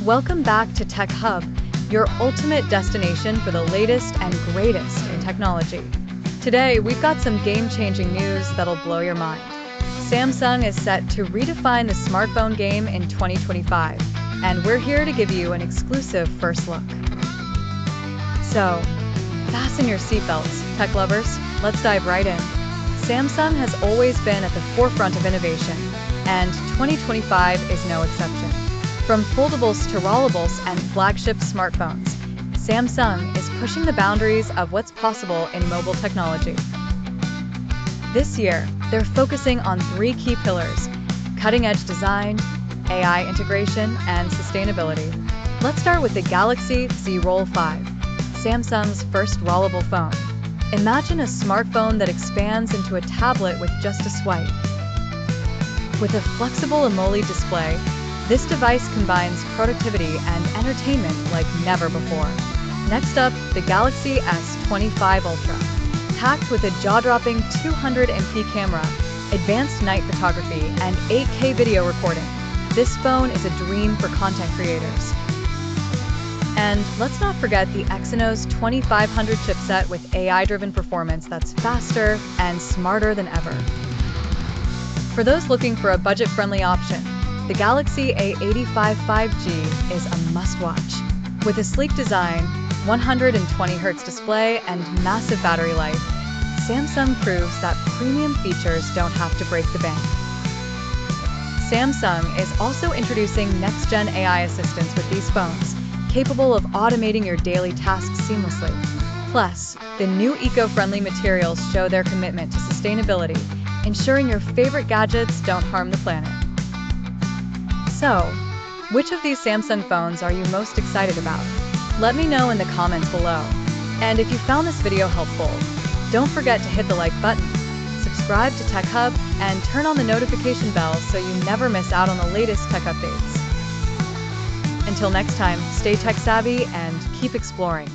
Welcome back to Tech Hub, your ultimate destination for the latest and greatest in technology. Today, we've got some game-changing news that'll blow your mind. Samsung is set to redefine the smartphone game in 2025, and we're here to give you an exclusive first look. So, fasten your seatbelts, tech lovers. Let's dive right in. Samsung has always been at the forefront of innovation, and 2025 is no exception. From foldables to rollables and flagship smartphones, Samsung is pushing the boundaries of what's possible in mobile technology. This year, they're focusing on three key pillars: cutting-edge design, AI integration, and sustainability. Let's start with the Galaxy Z Roll 5, Samsung's first rollable phone. Imagine a smartphone that expands into a tablet with just a swipe. With a flexible AMOLED display, this device combines productivity and entertainment like never before. Next up, the Galaxy S25 Ultra. Packed with a jaw-dropping 200 MP camera, advanced night photography, and 8K video recording, this phone is a dream for content creators. And let's not forget the Exynos 2500 chipset with AI-driven performance that's faster and smarter than ever. For those looking for a budget-friendly option, the Galaxy A85 5G is a must-watch. With a sleek design, 120Hz display, and massive battery life, Samsung proves that premium features don't have to break the bank. Samsung is also introducing next-gen AI assistants with these phones, capable of automating your daily tasks seamlessly. Plus, the new eco-friendly materials show their commitment to sustainability, ensuring your favorite gadgets don't harm the planet. So, which of these Samsung phones are you most excited about? Let me know in the comments below. And if you found this video helpful, don't forget to hit the like button, subscribe to Tech Hub, and turn on the notification bell so you never miss out on the latest tech updates. Until next time, stay tech savvy and keep exploring.